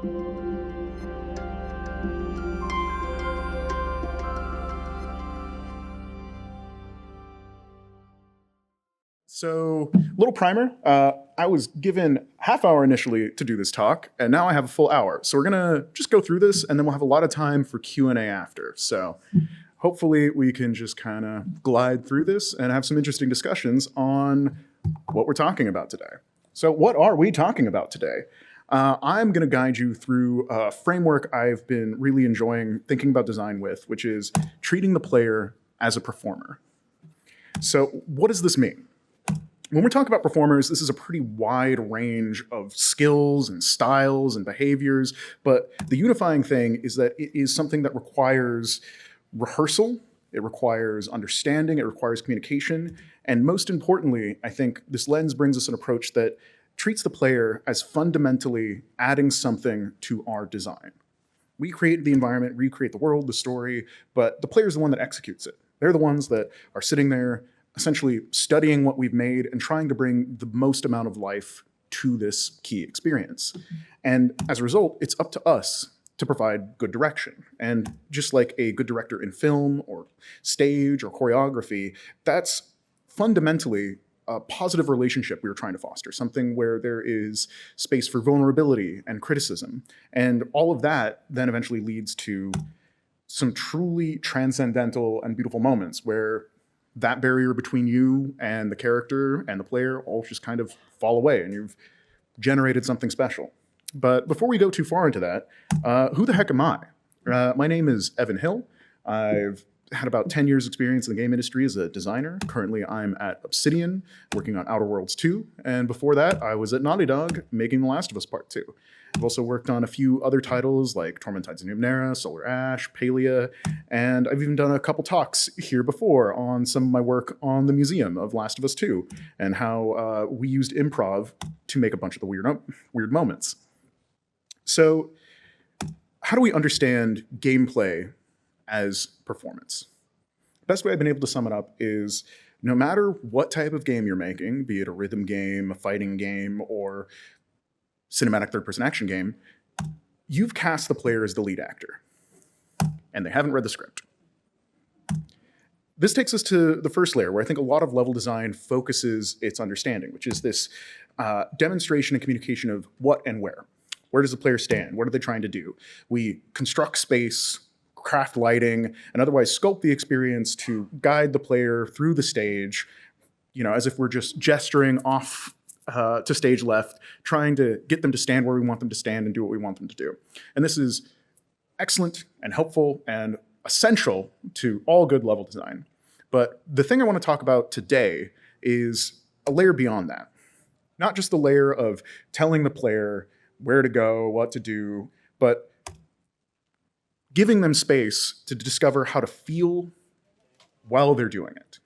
So, little primer. I was given half hour initially to do this talk, and now I have a full hour. So we're gonna just go through this, and then we'll have a lot of time for Q&A after. So hopefully we can just kind of glide through this and have some interesting discussions on what we're talking about today. So what are we talking about today? I'm gonna guide you through a framework I've been really enjoying thinking about design with, which is treating the player as a performer. So what does this mean? When we're talking about performers, this is a pretty wide range of skills and styles and behaviors, but the unifying thing is that it is something that requires rehearsal, it requires understanding, it requires communication, and most importantly, I think this lens brings us an approach that treats the player as fundamentally adding something to our design. We create the environment, we create the world, the story, but the player is the one that executes it. They're the ones that are sitting there essentially studying what we've made and trying to bring the most amount of life to this key experience. And as a result, it's up to us to provide good direction. And just like a good director in film or stage or choreography, that's fundamentally a positive relationship we were trying to foster, something where there is space for vulnerability and criticism. And all of that then eventually leads to some truly transcendental and beautiful moments where that barrier between you and the character and the player all just kind of fall away and you've generated something special. But before we go too far into that, who the heck am I? My name is Evan Hill. I've had about 10 years experience in the game industry as a designer. Currently, I'm at Obsidian, working on Outer Worlds 2. And before that, I was at Naughty Dog, making The Last of Us Part 2. I've also worked on a few other titles like Torment Tides of Numenera, Solar Ash, Palia, and I've even done a couple talks here before on some of my work on the museum of Last of Us 2 and how we used improv to make a bunch of the weird moments. So how do we understand gameplay as performance? The best way I've been able to sum it up is no matter what type of game you're making, be it a rhythm game, a fighting game, or cinematic third-person action game, you've cast the player as the lead actor, and they haven't read the script. This takes us to the first layer, where I think a lot of level design focuses its understanding, which is this demonstration and communication of what and where. Where does the player stand? What are they trying to do? We construct space, craft lighting, and otherwise sculpt the experience to guide the player through the stage, as if we're just gesturing off to stage left, trying to get them to stand where we want them to stand and do what we want them to do. And this is excellent and helpful and essential to all good level design. But the thing I want to talk about today is a layer beyond that. Not just the layer of telling the player where to go, what to do, but giving them space to discover how to feel while they're doing it.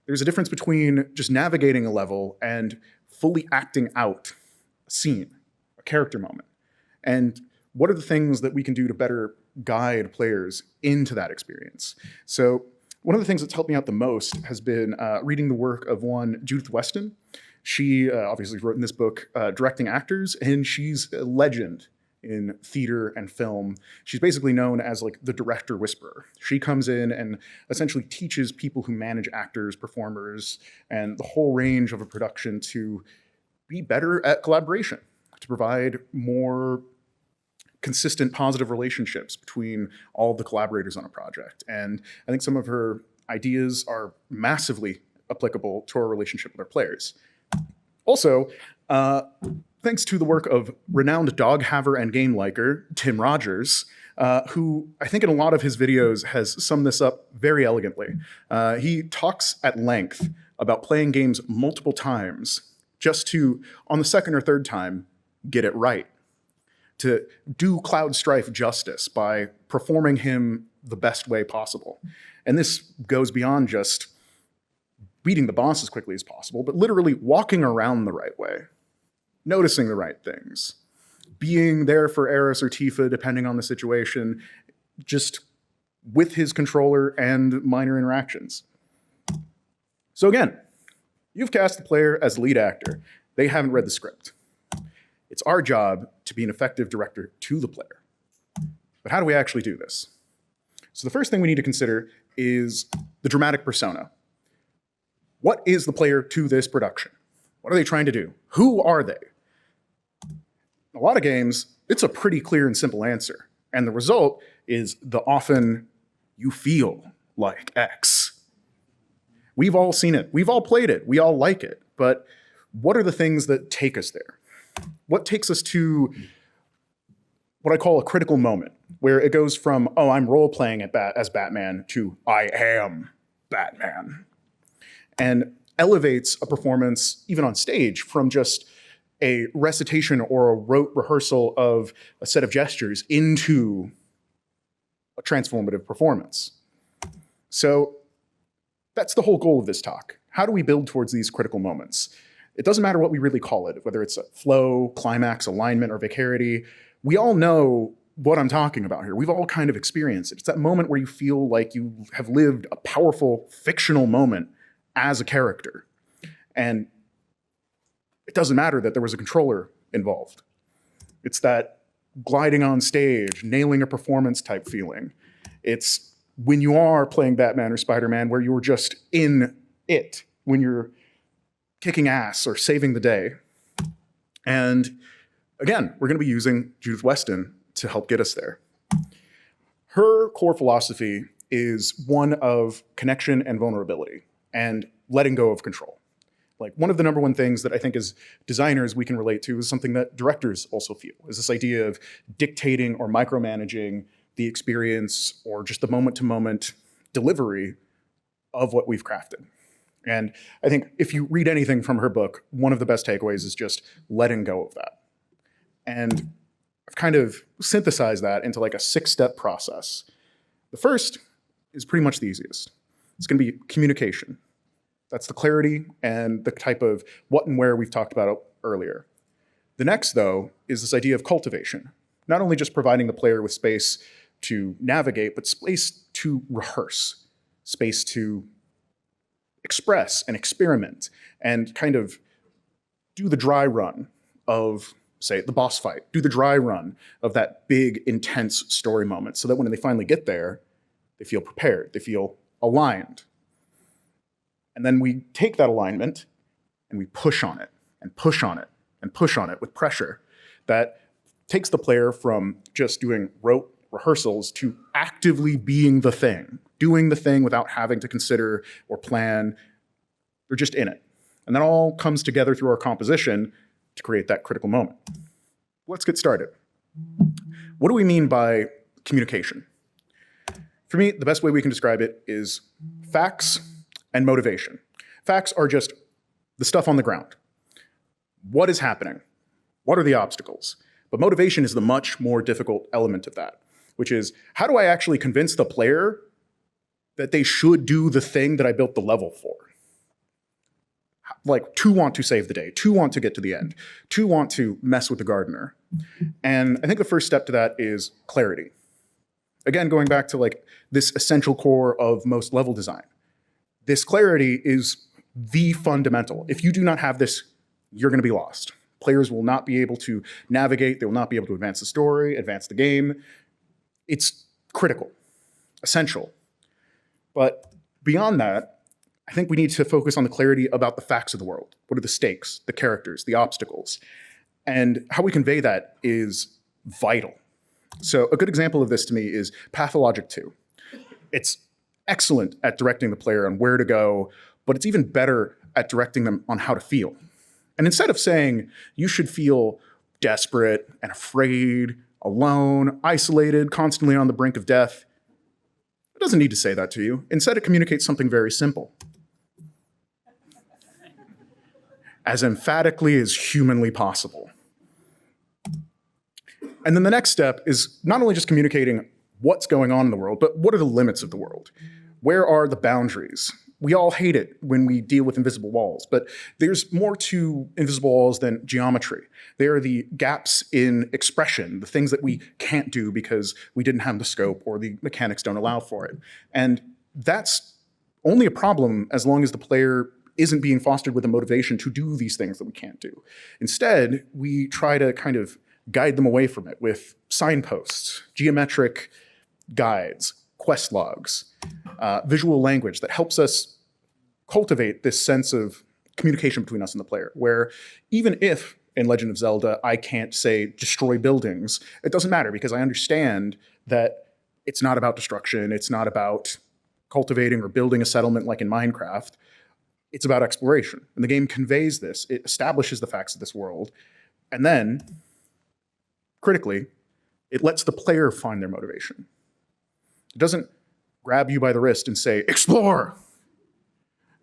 There's a difference between just navigating a level and fully acting out a scene, a character moment. And what are the things that we can do to better guide players into that experience? So one of the things that's helped me out the most has been reading the work of one Judith Weston. She obviously wrote in this book, Directing Actors, and she's a legend in theater and film. She's basically known as like the director whisperer. She comes in and essentially teaches people who manage actors, performers, and the whole range of a production to be better at collaboration, to provide more consistent positive relationships between all the collaborators on a project. And I think some of her ideas are massively applicable to our relationship with our players. Also, thanks to the work of renowned dog haver and game liker, Tim Rogers, who I think in a lot of his videos has summed this up very elegantly. He talks at length about playing games multiple times just to, on the second or third time, get it right. To do Cloud Strife justice by performing him the best way possible. And this goes beyond just beating the boss as quickly as possible, but literally walking around the right way, noticing the right things, being there for Eris or Tifa, depending on the situation, just with his controller and minor interactions. So again, you've cast the player as lead actor. They haven't read the script. It's our job to be an effective director to the player. But how do we actually do this? So the first thing we need to consider is the dramatic persona. What is the player to this production? What are they trying to do? Who are they? In a lot of games, it's a pretty clear and simple answer. And the result is the often, you feel like X. We've all seen it. We've all played it. We all like it. But what are the things that take us there? What takes us to what I call a critical moment, where it goes from, oh, I'm role-playing as Batman, to I am Batman. And elevates a performance, even on stage, from just a recitation or a rote rehearsal of a set of gestures into a transformative performance. So that's the whole goal of this talk. How do we build towards these critical moments? It doesn't matter what we really call it, whether it's a flow, climax, alignment, or vacarity. We all know what I'm talking about here. We've all kind of experienced it. It's that moment where you feel like you have lived a powerful fictional moment as a character. And it doesn't matter that there was a controller involved. It's that gliding on stage, nailing a performance type feeling. It's when you are playing Batman or Spider-Man where you're just in it, when you're kicking ass or saving the day. And again, we're going to be using Judith Weston to help get us there. Her core philosophy is one of connection and vulnerability and letting go of control. Like, one of the number one things that I think as designers we can relate to is something that directors also feel, is this idea of dictating or micromanaging the experience or just the moment-to-moment delivery of what we've crafted. And I think if you read anything from her book, one of the best takeaways is just letting go of that. And I've kind of synthesized that into like a 6-step process. The first is pretty much the easiest. It's going to be communication. That's the clarity and the type of what and where we've talked about earlier. The next, though, is this idea of cultivation. Not only just providing the player with space to navigate, but space to rehearse, space to express and experiment and kind of do the dry run of, say, the boss fight, do the dry run of that big, intense story moment so that when they finally get there, they feel prepared, they feel aligned. And then we take that alignment and we push on it and push on it and push on it with pressure that takes the player from just doing rote rehearsals to actively being the thing, doing the thing without having to consider or plan. They're just in it. And that all comes together through our composition to create that critical moment. Let's get started. What do we mean by communication? For me, the best way we can describe it is facts and motivation. Facts are just the stuff on the ground. What is happening? What are the obstacles? But motivation is the much more difficult element of that, which is, how do I actually convince the player that they should do the thing that I built the level for? Like, to want to save the day, to want to get to the end, to want to mess with the gardener. And I think the first step to that is clarity. Again, going back to like this essential core of most level design. This clarity is the fundamental. If you do not have this, you're going to be lost. Players will not be able to navigate. They will not be able to advance the story, advance the game. It's critical, essential. But beyond that, I think we need to focus on the clarity about the facts of the world. What are the stakes, the characters, the obstacles? And how we convey that is vital. So a good example of this to me is Pathologic 2. It's excellent at directing the player on where to go, but it's even better at directing them on how to feel. And instead of saying, you should feel desperate and afraid, alone, isolated, constantly on the brink of death, it doesn't need to say that to you. Instead, it communicates something very simple. As emphatically as humanly possible. And then the next step is not only just communicating what's going on in the world, but what are the limits of the world? Where are the boundaries? We all hate it when we deal with invisible walls, but there's more to invisible walls than geometry. They are the gaps in expression, the things that we can't do because we didn't have the scope or the mechanics don't allow for it. And that's only a problem as long as the player isn't being fostered with a motivation to do these things that we can't do. Instead, we try to kind of guide them away from it with signposts, geometric guides, quest logs, visual language that helps us cultivate this sense of communication between us and the player, where even if in Legend of Zelda I can't say destroy buildings, it doesn't matter because I understand that it's not about destruction, it's not about cultivating or building a settlement like in Minecraft. It's about exploration. And the game conveys this. It establishes the facts of this world. And then, critically, it lets the player find their motivation. It doesn't grab you by the wrist and say, explore.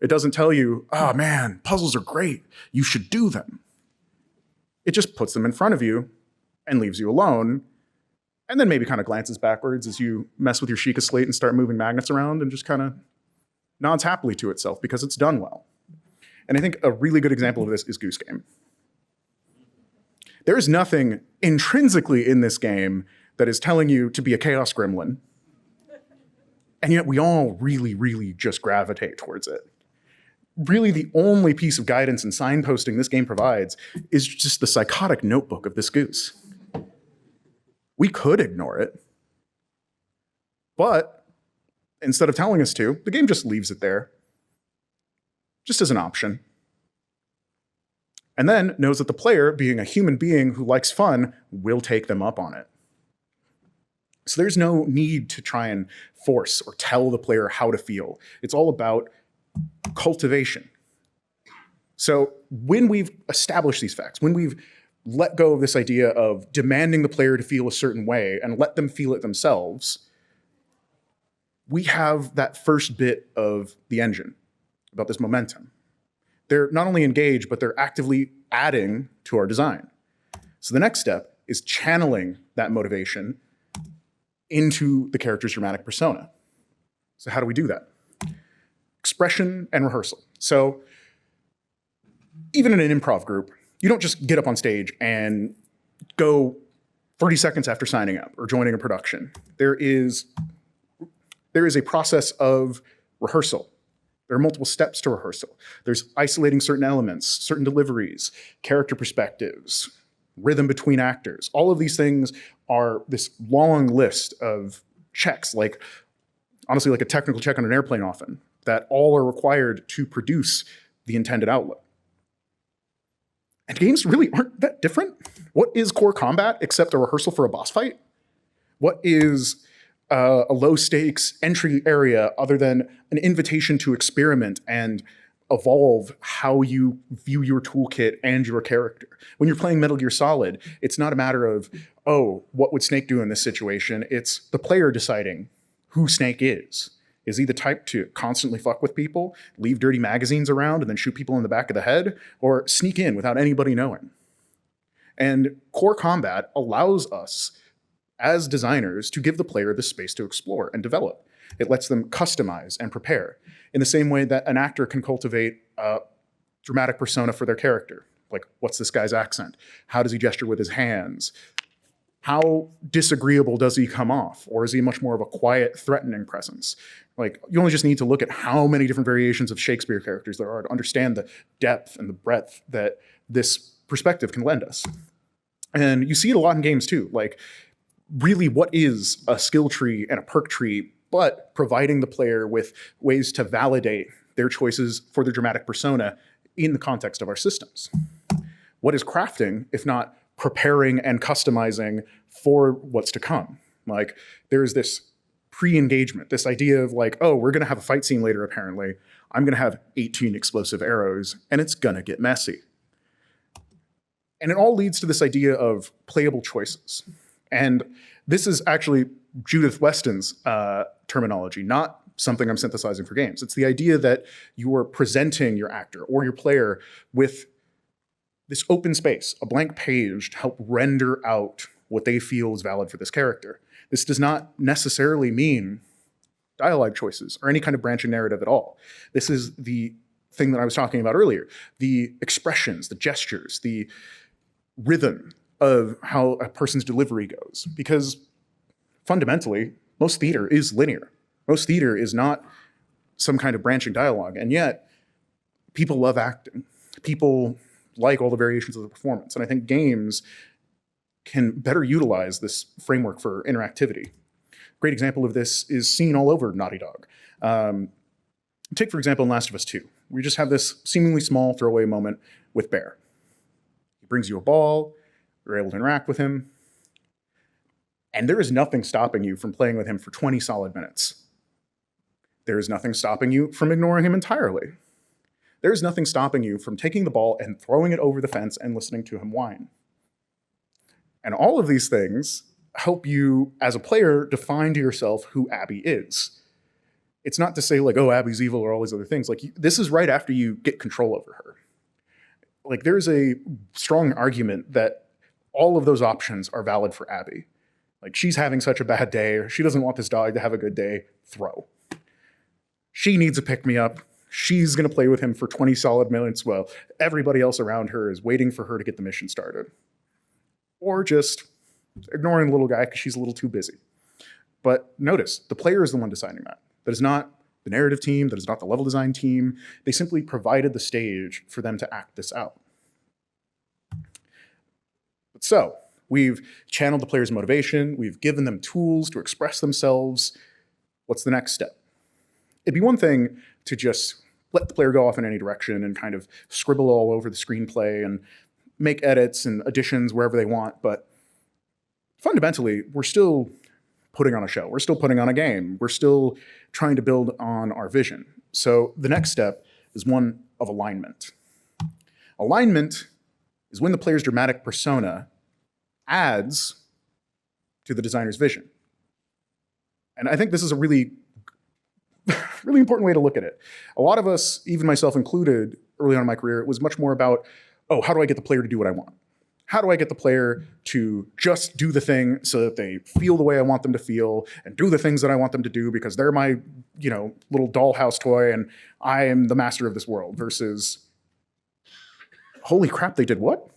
It doesn't tell you, oh man, puzzles are great. You should do them. It just puts them in front of you and leaves you alone. And then maybe kind of glances backwards as you mess with your Sheikah slate and start moving magnets around and just kind of nods happily to itself because it's done well. And I think a really good example of this is Goose Game. There is nothing intrinsically in this game that is telling you to be a chaos gremlin. And yet we all really, really just gravitate towards it. Really the only piece of guidance and signposting this game provides is just the psychotic notebook of this goose. We could ignore it, but instead of telling us to, the game just leaves it there, just as an option. And then knows that the player, being a human being who likes fun, will take them up on it. So there's no need to try and force or tell the player how to feel. It's all about cultivation. So when we've established these facts, when we've let go of this idea of demanding the player to feel a certain way and let them feel it themselves, we have that first bit of the engine about this momentum. They're not only engaged, but they're actively adding to our design. So the next step is channeling that motivation into the character's dramatic persona. So how do we do that? Expression and rehearsal. So even in an improv group, you don't just get up on stage and go 30 seconds after signing up or joining a production. There is a process of rehearsal. There are multiple steps to rehearsal. There's isolating certain elements, certain deliveries, character perspectives, rhythm between actors. All of these things are this long list of checks, like honestly like a technical check on an airplane often, that all are required to produce the intended output. And games really aren't that different. What is core combat except a rehearsal for a boss fight? What is a low stakes entry area other than an invitation to experiment and evolve how you view your toolkit and your character? When you're playing Metal Gear Solid, it's not a matter of, oh, what would Snake do in this situation? It's the player deciding who Snake is. Is he the type to constantly fuck with people, leave dirty magazines around, and then shoot people in the back of the head, or sneak in without anybody knowing? And core combat allows us as designers to give the player the space to explore and develop. It lets them customize and prepare in the same way that an actor can cultivate a dramatic persona for their character. Like, what's this guy's accent? How does he gesture with his hands? How disagreeable does he come off? Or is he much more of a quiet, threatening presence? Like, you only just need to look at how many different variations of Shakespeare characters there are to understand the depth and the breadth that this perspective can lend us. And you see it a lot in games too. Like, really, what is a skill tree and a perk tree but providing the player with ways to validate their choices for their dramatic persona in the context of our systems? What is crafting if not preparing and customizing for what's to come? Like, there's this pre-engagement, this idea of like, oh, we're gonna have a fight scene later apparently. I'm gonna have 18 explosive arrows and it's gonna get messy. And it all leads to this idea of playable choices. And this is actually Judith Weston's terminology, not something I'm synthesizing for games. It's the idea that you are presenting your actor or your player with this open space, a blank page to help render out what they feel is valid for this character. This does not necessarily mean dialogue choices or any kind of branching narrative at all. This is the thing that I was talking about earlier, the expressions, the gestures, the rhythm of how a person's delivery goes. Because fundamentally, most theater is linear. Most theater is not some kind of branching dialogue. And yet, People love acting. People like all the variations of the performance. And I think games can better utilize this framework for interactivity. Great example of this is seen all over Naughty Dog. Take, for example, in Last of Us 2. We just have this seemingly small throwaway moment with Bear. He brings you a ball, you're able to interact with him, and there is nothing stopping you from playing with him for 20 solid minutes. There is nothing stopping you from ignoring him entirely. There is nothing stopping you from taking the ball and throwing it over the fence and listening to him whine. And all of these things help you, as a player, define to yourself who Abby is. It's not to say like, oh, Abby's evil or all these other things. Like, this is right after you get control over her. Like, there's a strong argument that all of those options are valid for Abby. Like, she's having such a bad day, or she doesn't want this dog to have a good day, throw. She needs a pick-me-up. She's going to play with him for 20 solid minutes while everybody else around her is waiting for her to get the mission started. Or just ignoring the little guy because she's a little too busy. But notice, the player is the one deciding that. That is not the narrative team, that is not the level design team. They simply provided the stage for them to act this out. So, we've channeled the player's motivation, we've given them tools to express themselves. What's the next step? It'd be one thing to just let the player go off in any direction and kind of scribble all over the screenplay and make edits and additions wherever they want, but fundamentally, we're still putting on a show. We're still putting on a game. We're still trying to build on our vision. So the next step is one of alignment. Alignment is when the player's dramatic persona adds to the designer's vision. And I think this is a really important way to look at it. A lot of us, even myself included, early on in my career, it was much more about, oh, how do I get the player to do what I want? How do I get the player to just do the thing so that they feel the way I want them to feel and do the things that I want them to do because they're my, little dollhouse toy and I am the master of this world, versus, holy crap, they did what?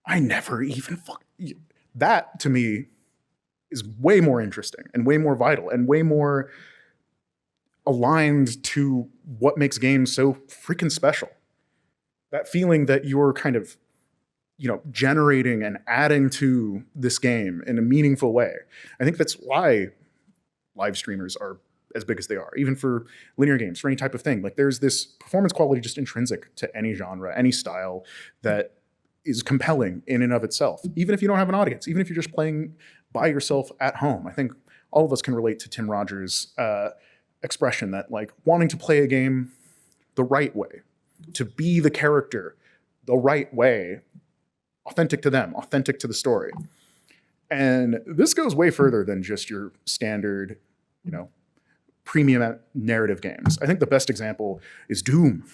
I never even that, to me, is way more interesting and way more vital and way more aligned to what makes games so freaking special. That feeling that you're kind of generating and adding to this game in a meaningful way. I think that's why live streamers are as big as they are, even for linear games, for any type of thing. Like, there's this performance quality just intrinsic to any genre, any style, that is compelling in and of itself, even if you don't have an audience, even if you're just playing by yourself at home. I think all of us can relate to Tim Rogers' expression that, like, wanting to play a game the right way, to be the character the right way, authentic to them, authentic to the story. And this goes way further than just your standard, premium narrative games. I think the best example is Doom.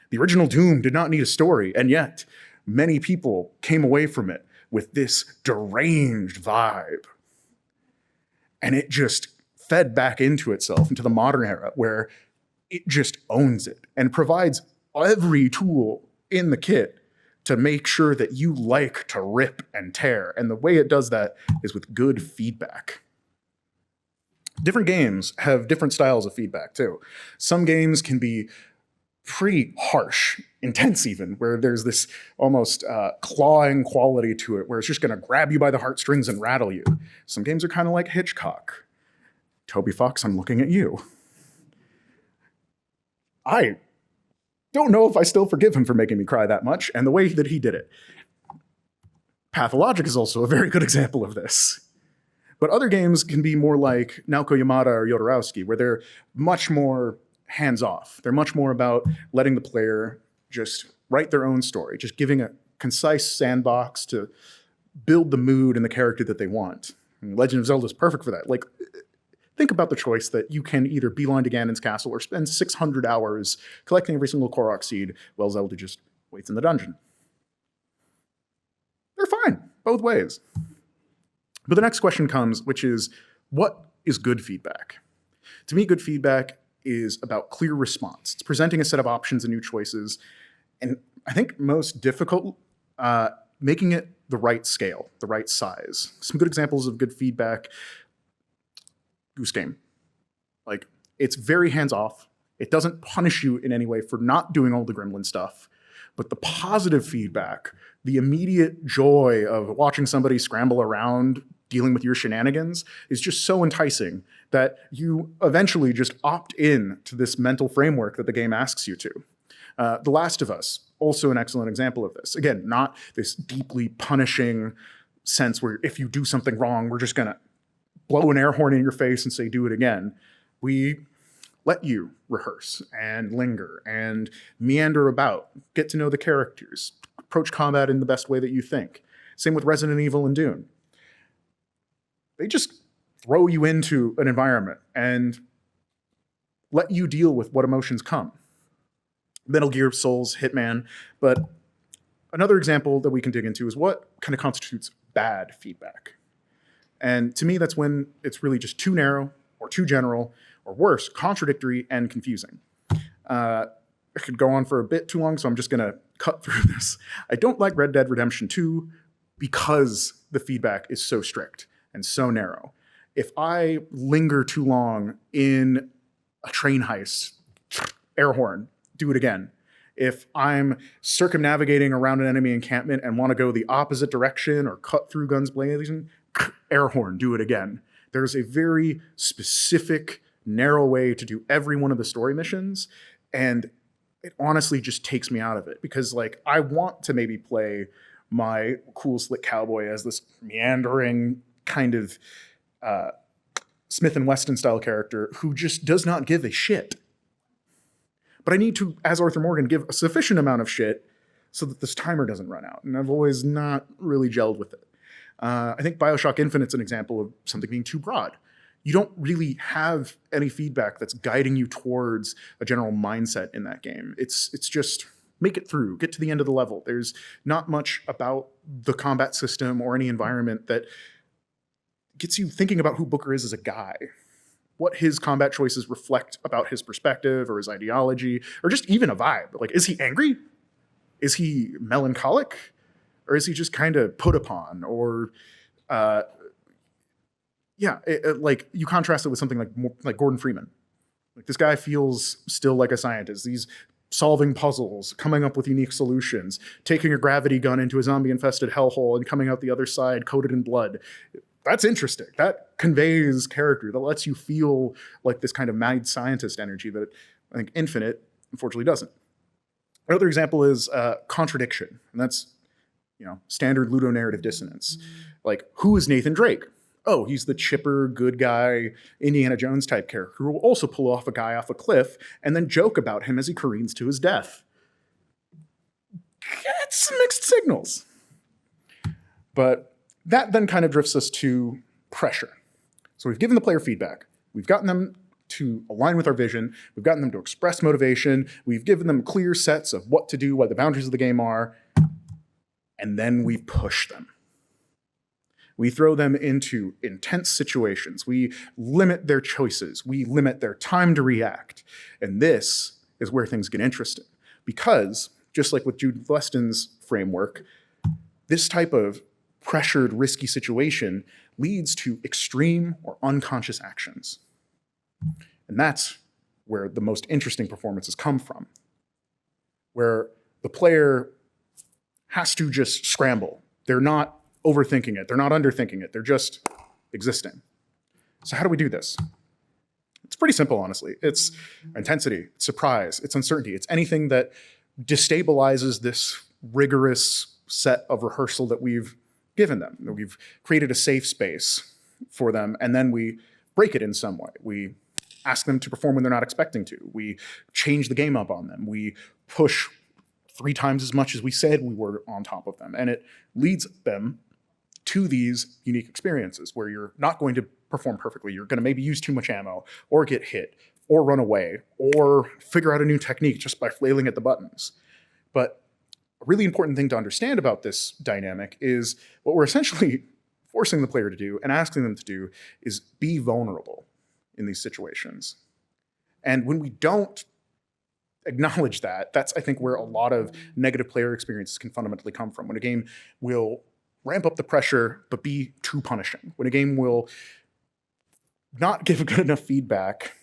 The original Doom did not need a story, and yet many people came away from it with this deranged vibe. And it just fed back into itself, into the modern era, where it just owns it and provides every tool in the kit to make sure that you like to rip and tear. And the way it does that is with good feedback. Different games have different styles of feedback too. Some games can be pretty harsh, intense even, where there's this almost clawing quality to it, where it's just gonna grab you by the heartstrings and rattle you. Some games are kind of like Hitchcock. Toby Fox, I'm looking at you. I don't know if I still forgive him for making me cry that much, and the way that he did it. Pathologic is also a very good example of this. But other games can be more like Naoko Yamada or Jodorowsky, where they're much more hands-off. They're much more about letting the player just write their own story, just giving a concise sandbox to build the mood and the character that they want. And Legend of Zelda is perfect for that. Like, think about the choice that you can either beeline to Ganon's castle or spend 600 hours collecting every single Korok seed while Zelda just waits in the dungeon. They're fine, both ways. But the next question comes, which is, what is good feedback? To me, good feedback is about clear response. It's presenting a set of options and new choices, and I think most difficult, making it the right scale, the right size. Some good examples of good feedback: Goose Game. Like, it's very hands-off. It doesn't punish you in any way for not doing all the gremlin stuff, but the positive feedback, the immediate joy of watching somebody scramble around dealing with your shenanigans is just so enticing that you eventually just opt in to this mental framework that the game asks you to. The Last of Us, also an excellent example of this. Again, not this deeply punishing sense where if you do something wrong, we're just going to blow an air horn in your face and say, do it again. We let you rehearse and linger and meander about, get to know the characters, approach combat in the best way that you think. Same with Resident Evil and Dune. They just throw you into an environment and let you deal with what emotions come. Metal Gear, Souls, Hitman. But another example that we can dig into is what kind of constitutes bad feedback. And to me, that's when it's really just too narrow or too general, or worse, contradictory and confusing. I could go on for a bit too long, so I'm just going to cut through this. I don't like Red Dead Redemption 2 because the feedback is so strict and so narrow. If I linger too long in a train heist, air horn, do it again. If I'm circumnavigating around an enemy encampment and want to go the opposite direction or cut through guns blazing, air horn, do it again. There's a very specific, narrow way to do every one of the story missions, and it honestly just takes me out of it because, like, I want to maybe play my cool, slick cowboy as this meandering kind of Smith and Weston style character who just does not give a shit. But I need to, as Arthur Morgan, give a sufficient amount of shit so that this timer doesn't run out. And I've always not really gelled with it. I think BioShock Infinite's an example of something being too broad. You don't really have any feedback that's guiding you towards a general mindset in that game. It's just make it through, get to the end of the level. There's not much about the combat system or any environment that gets you thinking about who Booker is as a guy, what his combat choices reflect about his perspective or his ideology, or just even a vibe. Like, is he angry? Is he melancholic? Or is he just kind of put upon? Or, like you contrast it with something like Gordon Freeman. Like, this guy feels still like a scientist. He's solving puzzles, coming up with unique solutions, taking a gravity gun into a zombie-infested hellhole and coming out the other side coated in blood. That's interesting. That conveys character. That lets you feel like this kind of mad scientist energy that I think Infinite, unfortunately, doesn't. Another example is contradiction, and that's standard ludonarrative dissonance. Like, who is Nathan Drake? Oh, he's the chipper, good guy, Indiana Jones type character who will also pull off a guy off a cliff and then joke about him as he careens to his death. That's mixed signals. But that then kind of drifts us to pressure. So we've given the player feedback. We've gotten them to align with our vision. We've gotten them to express motivation. We've given them clear sets of what to do, what the boundaries of the game are. And then we push them. We throw them into intense situations. We limit their choices. We limit their time to react. And this is where things get interesting. Because, just like with Jude Leston's framework, this type of pressured, risky situation leads to extreme or unconscious actions. And that's where the most interesting performances come from, where the player has to just scramble. They're not overthinking it. They're not underthinking it. They're just existing. So how do we do this? It's pretty simple, honestly. It's intensity, it's surprise, it's uncertainty. It's anything that destabilizes this rigorous set of rehearsal that we've given them. We've created a safe space for them, and then we break it in some way. We ask them to perform when they're not expecting to. We change the game up on them. We push 3 times as much as we said we were on top of them. And it leads them to these unique experiences where you're not going to perform perfectly. You're going to maybe use too much ammo or get hit or run away or figure out a new technique just by flailing at the buttons. But a really important thing to understand about this dynamic is what we're essentially forcing the player to do and asking them to do is be vulnerable in these situations. And when we don't acknowledge that, that's, I think, where a lot of negative player experiences can fundamentally come from. When a game will ramp up the pressure, but be too punishing. When a game will not give good enough feedback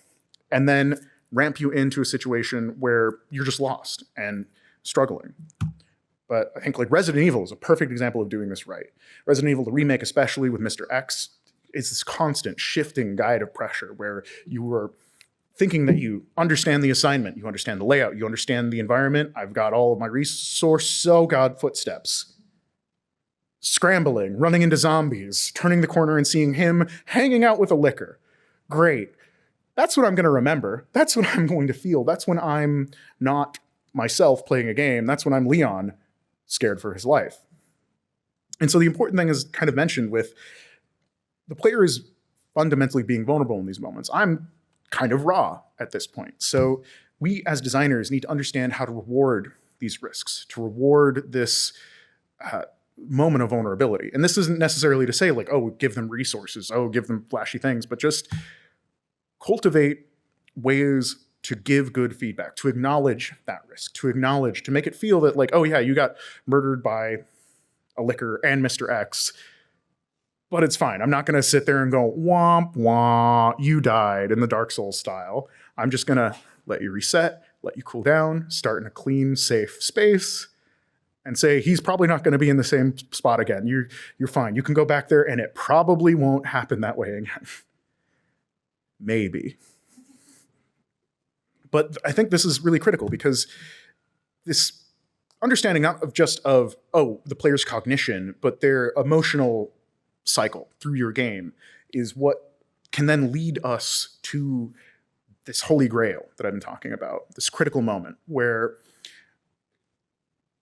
and then ramp you into a situation where you're just lost and struggling. But I think like Resident Evil is a perfect example of doing this right. Resident Evil, the remake, especially with Mr. X, is this constant shifting guide of pressure where you are thinking that you understand the assignment, you understand the layout, you understand the environment. I've got all of my resource, oh God, footsteps. Scrambling, running into zombies, turning the corner and seeing him hanging out with a liquor. Great. That's what I'm going to remember. That's what I'm going to feel. That's when I'm not myself playing a game. That's when I'm Leon, scared for his life. And so the important thing is kind of mentioned with the player is fundamentally being vulnerable in these moments. I'm kind of raw at this point. So we as designers need to understand how to reward these risks, to reward this moment of vulnerability. And this isn't necessarily to say like, oh, give them resources, oh, give them flashy things, but just cultivate ways to give good feedback, to acknowledge that risk, to make it feel that like, oh yeah, you got murdered by a liquor and Mr. X, but it's fine. I'm not going to sit there and go, womp, womp, you died in the Dark Souls style. I'm just going to let you reset, let you cool down, start in a clean, safe space, and say, he's probably not going to be in the same spot again. You're fine. You can go back there and it probably won't happen that way again. Maybe. But I think this is really critical because this understanding not of just of, oh, the player's cognition, but their emotional cycle through your game is what can then lead us to this holy grail that I've been talking about, this critical moment where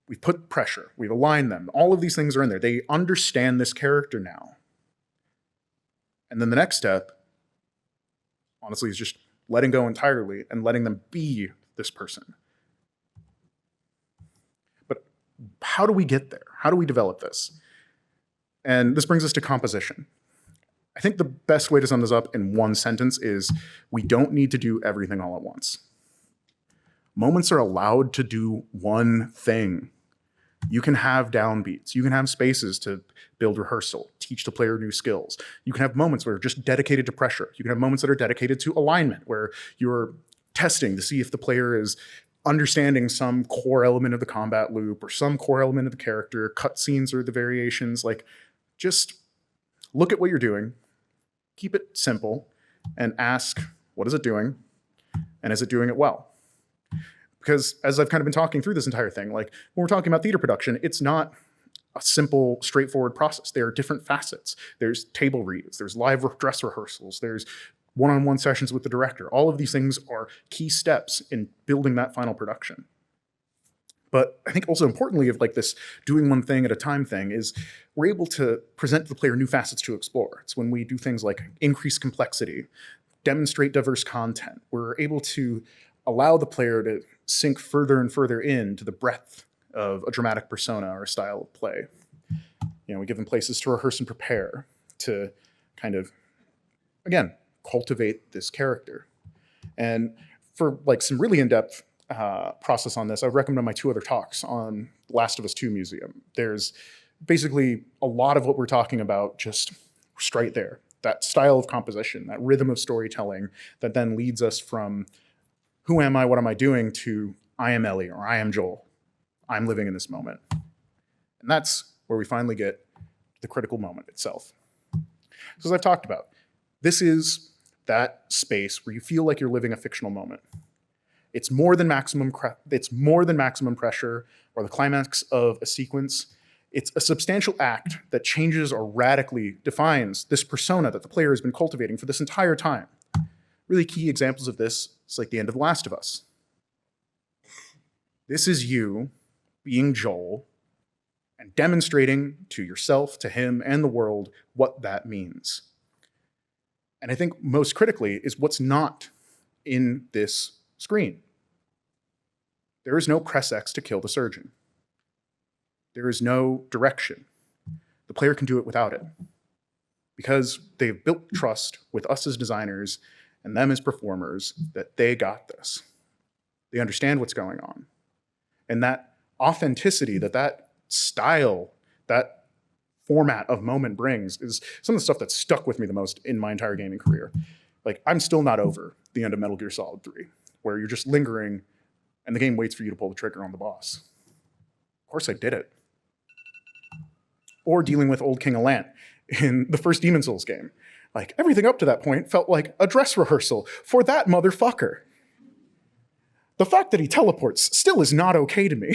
we've put pressure, we've aligned them, all of these things are in there. They understand this character now. And then the next step, honestly, is just letting go entirely and letting them be this person. But how do we get there? How do we develop this? And this brings us to composition. I think the best way to sum this up in one sentence is we don't need to do everything all at once. Moments are allowed to do one thing. You can have downbeats. You can have spaces to build rehearsal, teach the player new skills. You can have moments where are just dedicated to pressure. You can have moments that are dedicated to alignment, where you're testing to see if the player is understanding some core element of the combat loop or some core element of the character, cutscenes or the variations. Like, just look at what you're doing, keep it simple, and ask, what is it doing? And is it doing it well? Because as I've kind of been talking through this entire thing, like when we're talking about theater production, it's not a simple, straightforward process. There are different facets. There's table reads, there's live dress rehearsals, there's one-on-one sessions with the director. All of these things are key steps in building that final production. But I think also importantly of like this doing one thing at a time thing is we're able to present to the player new facets to explore. It's when we do things like increase complexity, demonstrate diverse content. We're able to allow the player to sink further and further into the breadth of a dramatic persona or a style of play. You know, we give them places to rehearse and prepare to kind of, again, cultivate this character. And for like some really in-depth process on this, I would recommend my 2 other talks on Last of Us 2 Museum. There's basically a lot of what we're talking about just straight there. That style of composition, that rhythm of storytelling that then leads us from who am I, what am I doing, to I am Ellie or I am Joel. I'm living in this moment. And that's where we finally get the critical moment itself. So as I've talked about, this is that space where you feel like you're living a fictional moment. It's more than maximum pressure or the climax of a sequence. It's a substantial act that changes or radically defines this persona that the player has been cultivating for this entire time. Really key examples of this is like the end of The Last of Us. This is you being Joel and demonstrating to yourself, to him, and the world what that means. And I think most critically is what's not in this screen. There is no press X to kill the surgeon. There is no direction. The player can do it without it because they've built trust with us as designers and them as performers that they got this. They understand what's going on. And that authenticity, that style, that format of moment brings is some of the stuff that stuck with me the most in my entire gaming career. Like, I'm still not over the end of Metal Gear Solid 3. where you're just lingering and the game waits for you to pull the trigger on the boss. Of course I did it. Or dealing with old King Alant in the first Demon's Souls game. Like, everything up to that point felt like a dress rehearsal for that motherfucker. The fact that he teleports still is not okay to me.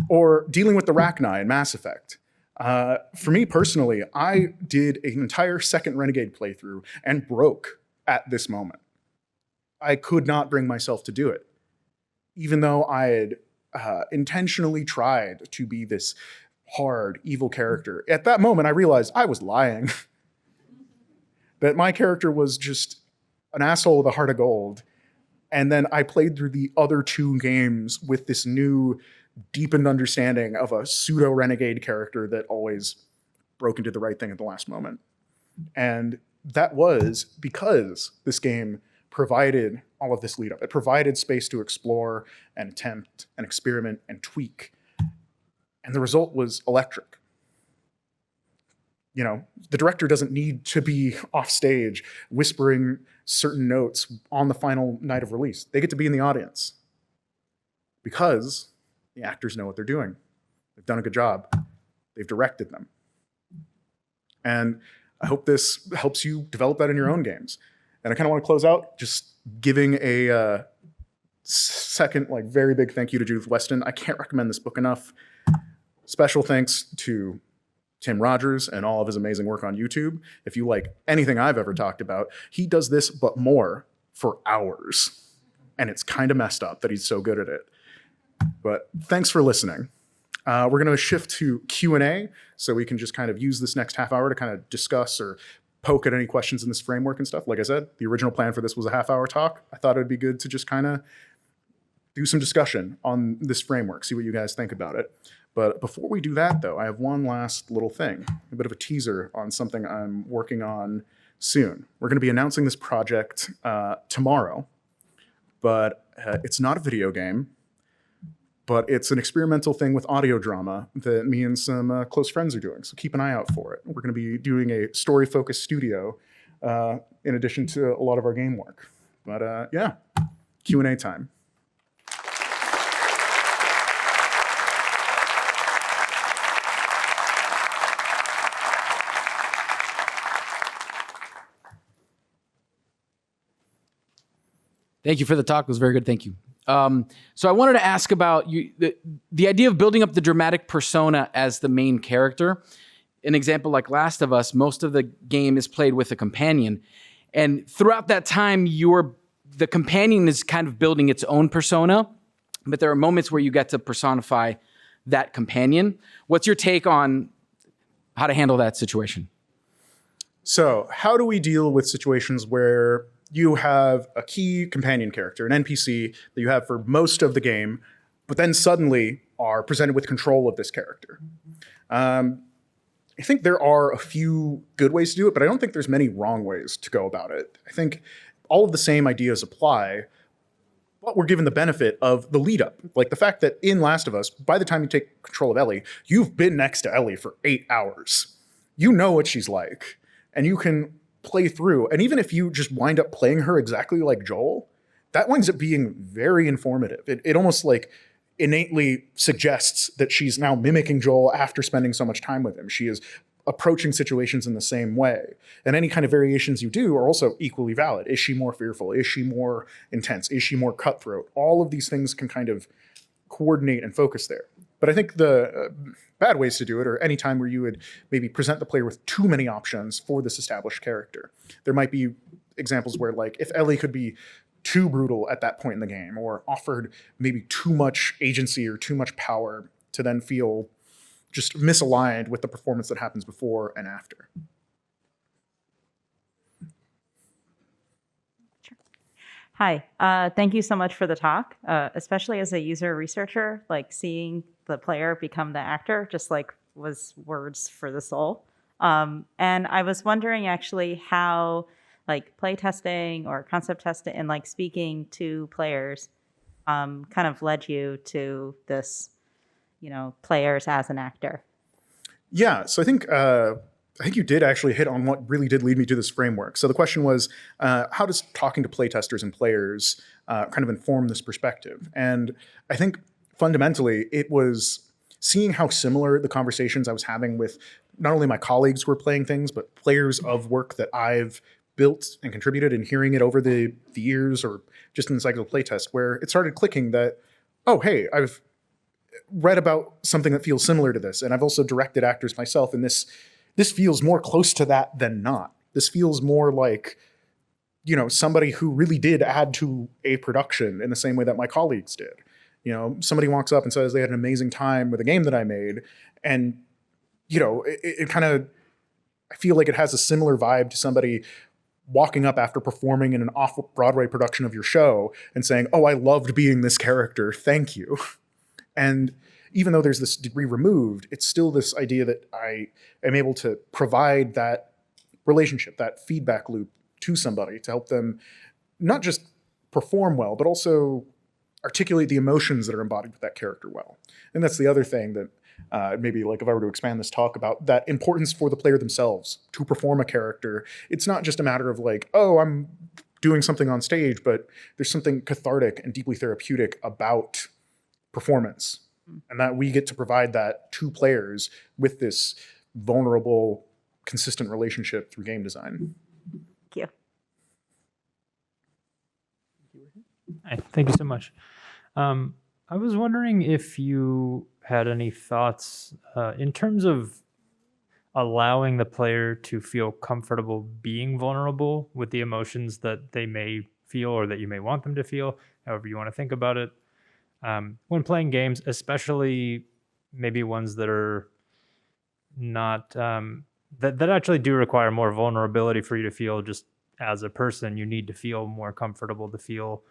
Or dealing with the Rachni in Mass Effect. For me personally, I did an entire second Renegade playthrough and broke at this moment. I could not bring myself to do it. Even though I had intentionally tried to be this hard, evil character. At that moment, I realized I was lying. That my character was just an asshole with a heart of gold. And then I played through the other 2 games with this new deepened understanding of a pseudo-renegade character that always broke into the right thing at the last moment. And that was because this game provided all of this lead up. It provided space to explore and attempt and experiment and tweak. And the result was electric. You know, the director doesn't need to be off stage whispering certain notes on the final night of release. They get to be in the audience because the actors know what they're doing. They've done a good job. They've directed them. And I hope this helps you develop that in your own games. And I kind of want to close out just giving a second, like, very big thank you to Judith Weston. I can't recommend this book enough. Special thanks to Tim Rogers and all of his amazing work on YouTube. If you like anything I've ever talked about, he does this, but more, for hours. And it's kind of messed up that he's so good at it. But thanks for listening. We're going to shift to Q&A, so we can just kind of use this next half hour to kind of discuss or poke at any questions in this framework and stuff. Like I said, the original plan for this was a half-hour talk. I thought it would be good to just kind of do some discussion on this framework, see what you guys think about it. But before we do that, though, I have one last little thing, a bit of a teaser on something I'm working on soon. We're going to be announcing this project tomorrow, but it's not a video game, but it's an experimental thing with audio drama that me and some close friends are doing, so keep an eye out for it. We're going to be doing a story-focused studio in addition to a lot of our game work. But yeah, Q&A time. Thank you for the talk. It was very good. Thank you. So I wanted to ask about the idea of building up the dramatic persona as the main character. An example like Last of Us, most of the game is played with a companion. And throughout that time, the companion is kind of building its own persona, but there are moments where you get to personify that companion. What's your take on how to handle that situation? So how do we deal with situations where you have a key companion character, an NPC that you have for most of the game, but then suddenly are presented with control of this character? I think there are a few good ways to do it, but I don't think there's many wrong ways to go about it. I think all of the same ideas apply, but we're given the benefit of the lead up. Like the fact that in Last of Us, by the time you take control of Ellie, you've been next to Ellie for 8 hours. You know what she's like, and you can play through. And even if you just wind up playing her exactly like Joel, that winds up being very informative. It almost like innately suggests that she's now mimicking Joel after spending so much time with him. She is approaching situations in the same way. And any kind of variations you do are also equally valid. Is she more fearful? Is she more intense? Is she more cutthroat? All of these things can kind of coordinate and focus there. But I think the bad ways to do it are any time where you would maybe present the player with too many options for this established character. There might be examples where, like, if Ellie could be too brutal at that point in the game, or offered maybe too much agency or too much power to then feel just misaligned with the performance that happens before and after. Hi, thank you so much for the talk, especially as a user researcher, like seeing the player become the actor just like was words for the soul. And I was wondering actually how like play testing or concept testing and like speaking to players kind of led you to this, you know, players as an actor. Yeah, so I think I think you did actually hit on what really did lead me to this framework. So the question was, how does talking to playtesters and players kind of inform this perspective? And I think fundamentally it was seeing how similar the conversations I was having with not only my colleagues who were playing things, but players of work that I've built and contributed, and hearing it over the years or just in the cycle of playtest, where it started clicking that, oh, hey, I've read about something that feels similar to this, and I've also directed actors myself, and this feels more close to that than not. This feels more like, somebody who really did add to a production in the same way that my colleagues did. Somebody walks up and says they had an amazing time with a game that I made, and it kind of, I feel like it has a similar vibe to somebody walking up after performing in an off-Broadway production of your show and saying, oh, I loved being this character, thank you. And even though there's this degree removed, it's still this idea that I am able to provide that relationship, that feedback loop to somebody to help them not just perform well, but also articulate the emotions that are embodied with that character well. And that's the other thing that maybe, like, if I were to expand this talk about that importance for the player themselves to perform a character, it's not just a matter of like, oh, I'm doing something on stage, but there's something cathartic and deeply therapeutic about performance, and that we get to provide that to players with this vulnerable, consistent relationship through game design. Thank you. Hi, thank you so much. I was wondering if you had any thoughts in terms of allowing the player to feel comfortable being vulnerable with the emotions that they may feel or that you may want them to feel, however you want to think about it. When playing games, especially maybe ones that are not, that actually do require more vulnerability for you to feel just as a person. You need to feel more comfortable to feel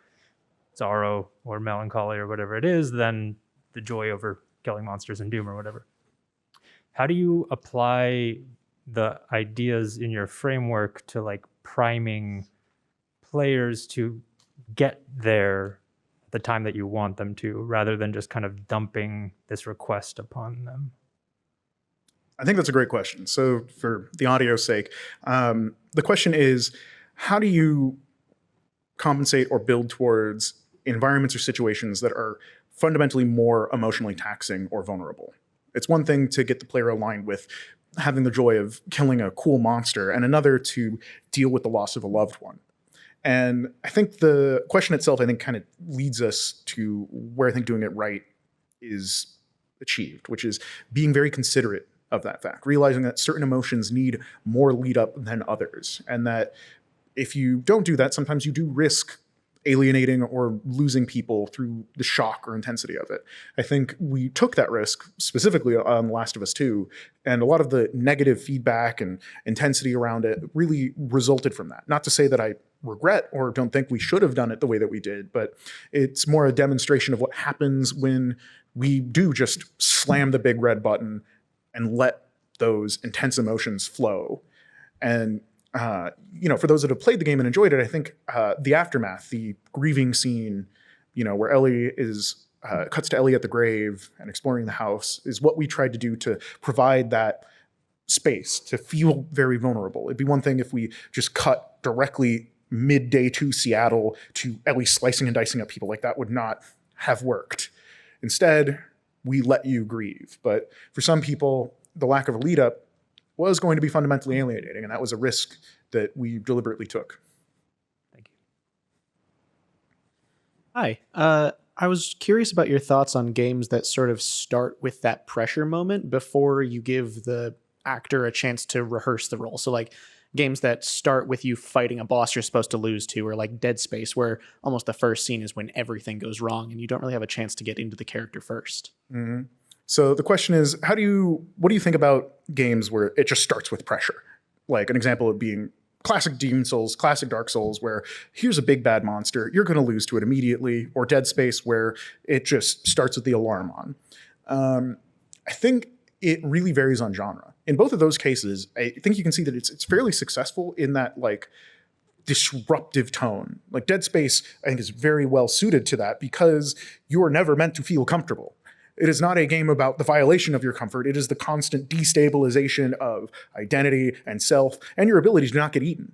sorrow or melancholy or whatever it is than the joy over killing monsters in Doom or whatever. How do you apply the ideas in your framework to like priming players to get there the time that you want them to, rather than just kind of dumping this request upon them? I think that's a great question. So for the audio's sake, the question is, how do you compensate or build towards environments or situations that are fundamentally more emotionally taxing or vulnerable? It's one thing to get the player aligned with having the joy of killing a cool monster, and another to deal with the loss of a loved one. And I think the question itself, kind of leads us to where I think doing it right is achieved, which is being very considerate of that fact, realizing that certain emotions need more lead up than others. And that if you don't do that, sometimes you do risk alienating or losing people through the shock or intensity of it. I think we took that risk specifically on Last of Us 2, and a lot of the negative feedback and intensity around it really resulted from that. Not to say that I regret or don't think we should have done it the way that we did, but it's more a demonstration of what happens when we do just slam the big red button and let those intense emotions flow. And for those that have played the game and enjoyed it, I think the aftermath, the grieving scene, where Ellie is cuts to Ellie at the grave and exploring the house, is what we tried to do to provide that space to feel very vulnerable. It'd be one thing if we just cut directly midday to Seattle to Ellie slicing and dicing up people. Like, that would not have worked. Instead, we let you grieve. But for some people, the lack of a lead up was going to be fundamentally alienating, and that was a risk that we deliberately took. Thank you. Hi. I was curious about your thoughts on games that sort of start with that pressure moment before you give the actor a chance to rehearse the role. So like games that start with you fighting a boss you're supposed to lose to, or like Dead Space, where almost the first scene is when everything goes wrong and you don't really have a chance to get into the character first. Mm-hmm. So the question is, what do you think about games where it just starts with pressure? Like an example of being classic Demon Souls, classic Dark Souls, where here's a big bad monster, you're going to lose to it immediately, or Dead Space, where it just starts with the alarm on. I think it really varies on genre. In both of those cases, I think you can see that it's fairly successful in that like disruptive tone. Like Dead Space, I think, is very well suited to that because you are never meant to feel comfortable. It is not a game about the violation of your comfort. It is the constant destabilization of identity and self and your ability to not get eaten.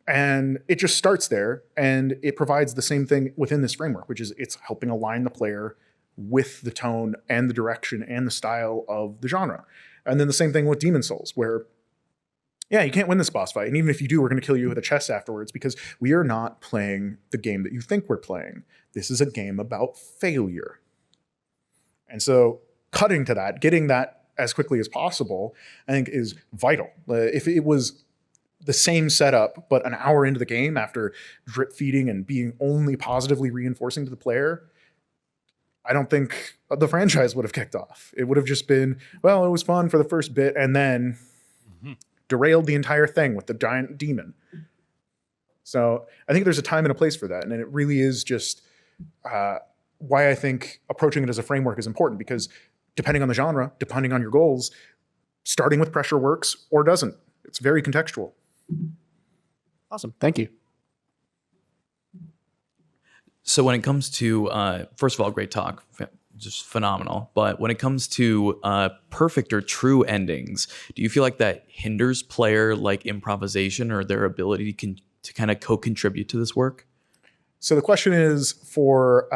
And it just starts there, and it provides the same thing within this framework, which is it's helping align the player with the tone and the direction and the style of the genre. And then the same thing with Demon Souls, where, yeah, you can't win this boss fight. And even if you do, we're going to kill you with a chest afterwards, because we are not playing the game that you think we're playing. This is a game about failure. And so cutting to that, getting that as quickly as possible, I think is vital. If it was the same setup, but an hour into the game after drip feeding and being only positively reinforcing to the player, I don't think the franchise would have kicked off. It would have just been, well, it was fun for the first bit, and then derailed the entire thing with the giant demon. So I think there's a time and a place for that. And it really is just why I think approaching it as a framework is important, because depending on the genre, depending on your goals, starting with pressure works or doesn't. It's very contextual. Awesome. Thank you. So when it comes to, first of all, great talk, just phenomenal. But when it comes to perfect or true endings, do you feel like that hinders player like improvisation or their ability to kind of co-contribute to this work? So the question is for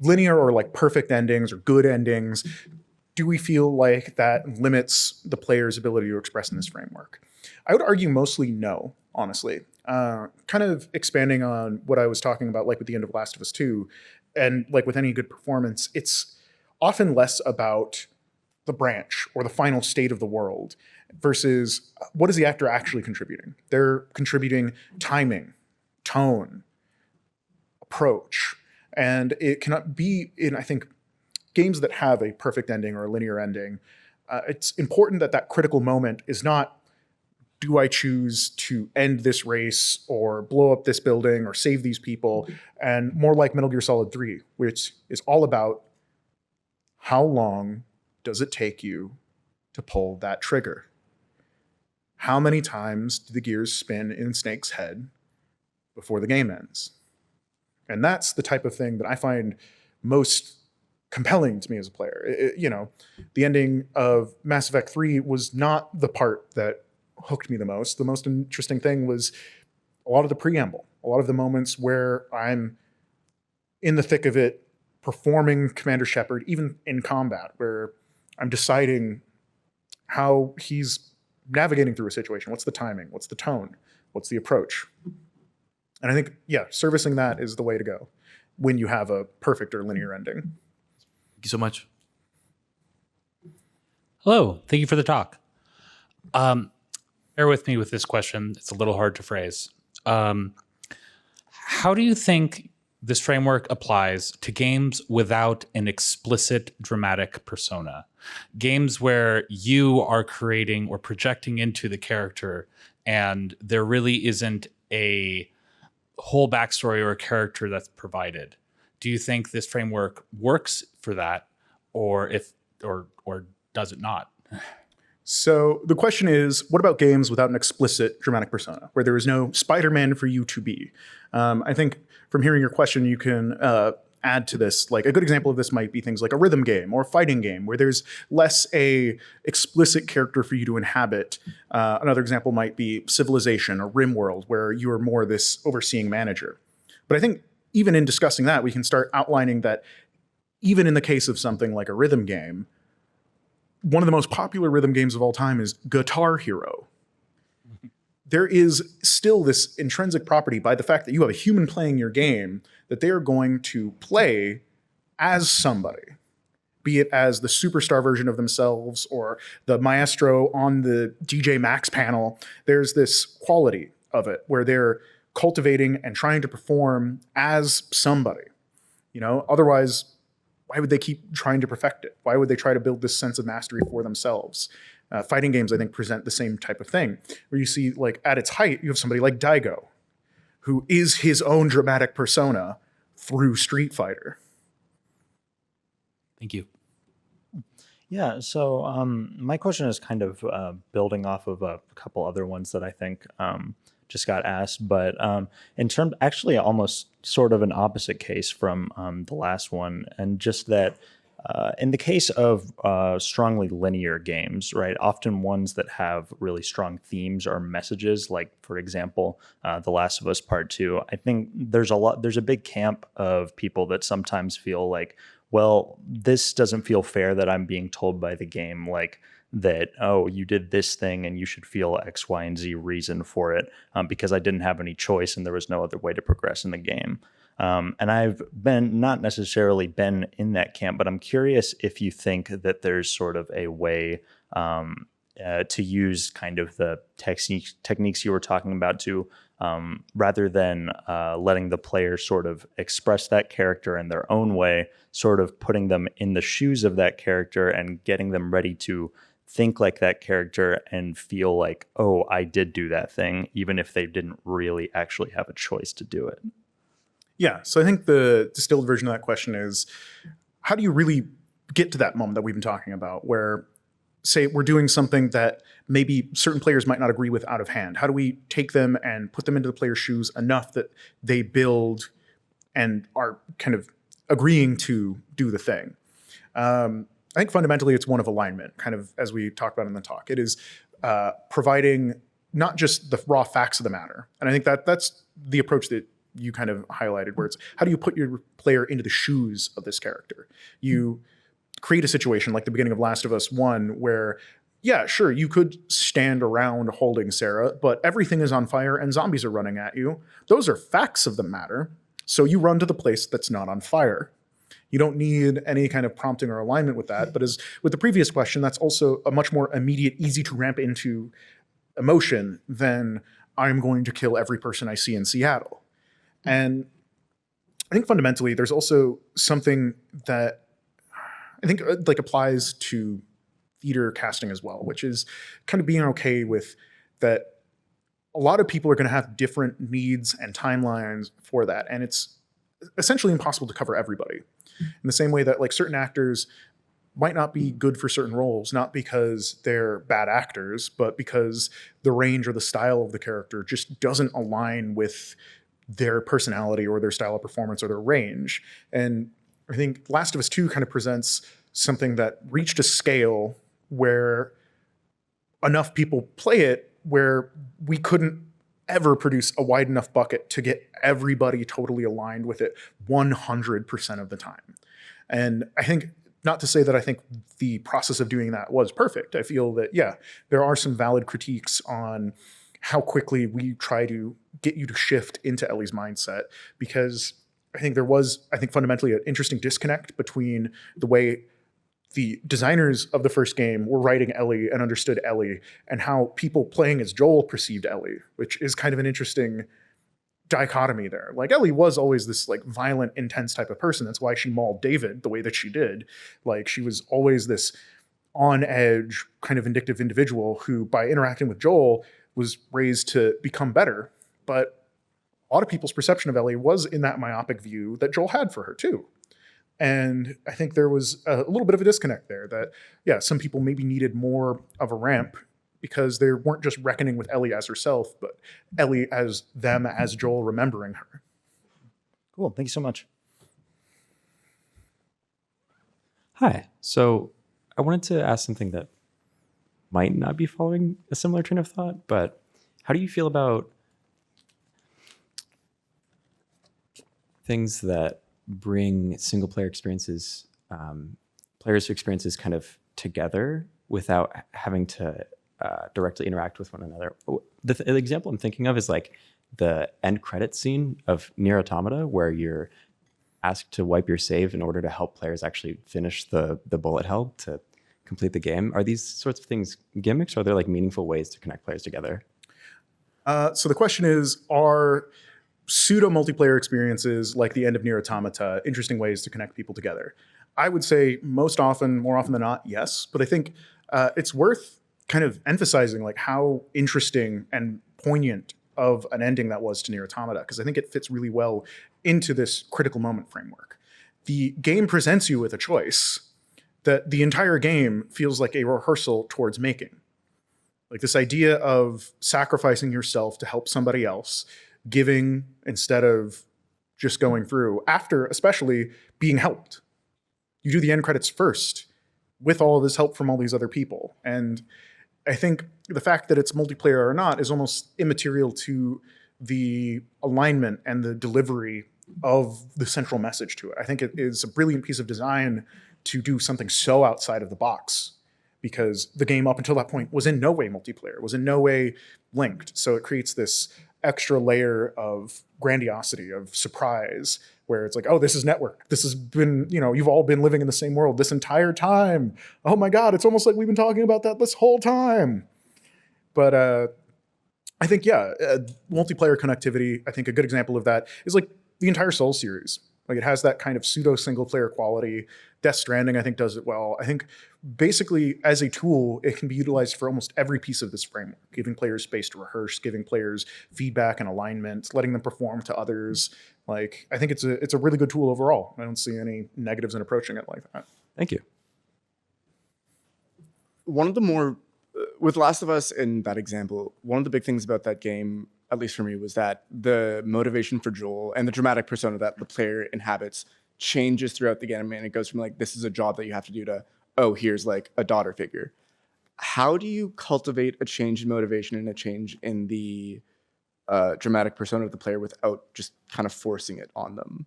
linear or like perfect endings or good endings, do we feel like that limits the player's ability to express in this framework? I would argue mostly no, honestly. Kind of expanding on what I was talking about, like with the end of Last of Us 2, and like with any good performance, it's often less about the branch or the final state of the world versus what is the actor actually contributing. They're contributing timing, tone, approach, and it cannot be in, I think, games that have a perfect ending or a linear ending. It's important that that critical moment is not, do I choose to end this race or blow up this building or save these people? And more like Metal Gear Solid 3, which is all about how long does it take you to pull that trigger? How many times do the gears spin in Snake's head before the game ends? And that's the type of thing that I find most compelling to me as a player. The ending of Mass Effect 3 was not the part that hooked me the most. The most interesting thing was a lot of the preamble, a lot of the moments where I'm in the thick of it, performing Commander Shepard, even in combat, where I'm deciding how he's navigating through a situation. What's the timing? What's the tone? What's the approach? And I think, yeah, servicing that is the way to go when you have a perfect or linear ending. Thank you so much. Hello. Thank you for the talk. Bear with me with this question. It's a little hard to phrase. How do you think this framework applies to games without an explicit dramatic persona? Games where you are creating or projecting into the character and there really isn't a whole backstory or a character that's provided. Do you think this framework works for that, or does it not? So the question is, what about games without an explicit dramatic persona, where there is no Spider-Man for you to be? I think from hearing your question, you can add to this. Like a good example of this might be things like a rhythm game or a fighting game, where there's less a explicit character for you to inhabit. Another example might be Civilization or RimWorld, where you are more this overseeing manager. But I think even in discussing that, we can start outlining that even in the case of something like a rhythm game, one of the most popular rhythm games of all time is Guitar Hero. There is still this intrinsic property by the fact that you have a human playing your game that they are going to play as somebody, be it as the superstar version of themselves or the maestro on the DJ Max panel. There's this quality of it where they're cultivating and trying to perform as somebody. Otherwise, why would they keep trying to perfect it? Why would they try to build this sense of mastery for themselves? Fighting games, I think, present the same type of thing, where you see, like, at its height, you have somebody like Daigo, who is his own dramatic persona through Street Fighter. Thank you. Yeah, so my question is kind of building off of a couple other ones that I think just got asked, but in terms, actually almost sort of an opposite case from the last one, and just that In the case of strongly linear games, right, often ones that have really strong themes or messages, like, for example, The Last of Us Part 2, I think there's a big camp of people that sometimes feel like, well, this doesn't feel fair that I'm being told by the game, like, that, oh, you did this thing and you should feel X, Y, and Z reason for it, because I didn't have any choice and there was no other way to progress in the game. And I've not necessarily been in that camp, but I'm curious if you think that there's sort of a way to use kind of the techniques you were talking about to, rather than letting the player sort of express that character in their own way, sort of putting them in the shoes of that character and getting them ready to think like that character and feel like, oh, I did do that thing, even if they didn't really actually have a choice to do it. Yeah, so I think the distilled version of that question is, how do you really get to that moment that we've been talking about where, say, we're doing something that maybe certain players might not agree with out of hand? How do we take them and put them into the player's shoes enough that they build and are kind of agreeing to do the thing? I think fundamentally it's one of alignment, kind of as we talked about in the talk. It is providing not just the raw facts of the matter. And I think that's the approach that you kind of highlighted, where it's how do you put your player into the shoes of this character? You create a situation like the beginning of Last of Us 1 where, yeah, sure, you could stand around holding Sarah, but everything is on fire and zombies are running at you. Those are facts of the matter. So you run to the place that's not on fire. You don't need any kind of prompting or alignment with that. But as with the previous question, that's also a much more immediate, easy to ramp into emotion than I'm going to kill every person I see in Seattle. And I think fundamentally, there's also something that I think like applies to theater casting as well, which is kind of being okay with that. A lot of people are going to have different needs and timelines for that. And it's essentially impossible to cover everybody. In the same way that like certain actors might not be good for certain roles, not because they're bad actors, but because the range or the style of the character just doesn't align with their personality or their style of performance or their range. And I think Last of Us 2 kind of presents something that reached a scale where enough people play it where we couldn't ever produce a wide enough bucket to get everybody totally aligned with it 100% of the time. And I think, not to say that I think the process of doing that was perfect. I feel that, yeah, there are some valid critiques on how quickly we try to get you to shift into Ellie's mindset, because I think there was, fundamentally an interesting disconnect between the way the designers of the first game were writing Ellie and understood Ellie and how people playing as Joel perceived Ellie, which is kind of an interesting dichotomy there. Like Ellie was always this like violent, intense type of person. That's why she mauled David the way that she did. Like she was always this on edge kind of vindictive individual who, by interacting with Joel, was raised to become better. But a lot of people's perception of Ellie was in that myopic view that Joel had for her too. And I think there was a little bit of a disconnect there that, yeah, some people maybe needed more of a ramp because they weren't just reckoning with Ellie as herself, but Ellie as them, as Joel remembering her. Cool. Thank you so much. Hi. So I wanted to ask something that might not be following a similar train of thought, but how do you feel about things that bring single player experiences, players' experiences kind of together without having to directly interact with one another? The example I'm thinking of is like the end credit scene of Nier Automata, where you're asked to wipe your save in order to help players actually finish the bullet hell to complete the game. Are these sorts of things gimmicks, or are there like meaningful ways to connect players together? So the question is, are pseudo multiplayer experiences like the end of Nier Automata interesting ways to connect people together? I would say more often than not, yes. But I think it's worth kind of emphasizing like how interesting and poignant of an ending that was to Nier Automata, because I think it fits really well into this critical moment framework. The game presents you with a choice that the entire game feels like a rehearsal towards making. Like this idea of sacrificing yourself to help somebody else, giving instead of just going through, after especially being helped. you do the end credits first with all of this help from all these other people. And I think the fact that it's multiplayer or not is almost immaterial to the alignment and the delivery of the central message to it. I think it is a brilliant piece of design to do something so outside of the box, because the game up until that point was in no way multiplayer, was in no way linked. So it creates this extra layer of grandiosity, of surprise, where it's like, oh, this is network. This has been, you've all been living in the same world this entire time. Oh my God, it's almost like we've been talking about that this whole time. But I think, multiplayer connectivity, I think a good example of that is like the entire Souls series. Like, it has that kind of pseudo single player quality. Death Stranding, I think, does it well. I think basically as a tool, it can be utilized for almost every piece of this framework, giving players space to rehearse, giving players feedback and alignment, letting them perform to others. Like, I think it's a really good tool overall. I don't see any negatives in approaching it like that. Thank you. One of the more, with Last of Us in that example, one of the big things about that game, at least for me, was that the motivation for Joel and the dramatic persona that the player inhabits changes throughout the game, and it goes from like, this is a job that you have to do, to, oh, here's like a daughter figure. How do you cultivate a change in motivation and a change in the dramatic persona of the player without just kind of forcing it on them?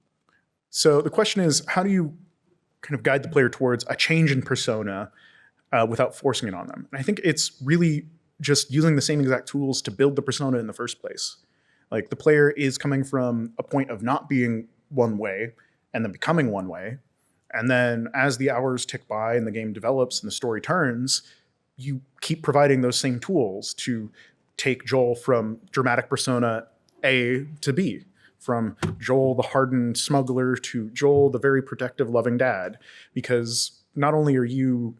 So the question is, how do you kind of guide the player towards a change in persona without forcing it on them? And I think it's really just using the same exact tools to build the persona in the first place. Like, the player is coming from a point of not being one way and then becoming one way. And then as the hours tick by and the game develops and the story turns, you keep providing those same tools to take Joel from dramatic persona A to B, from Joel the hardened smuggler to Joel the very protective, loving dad. Because not only are you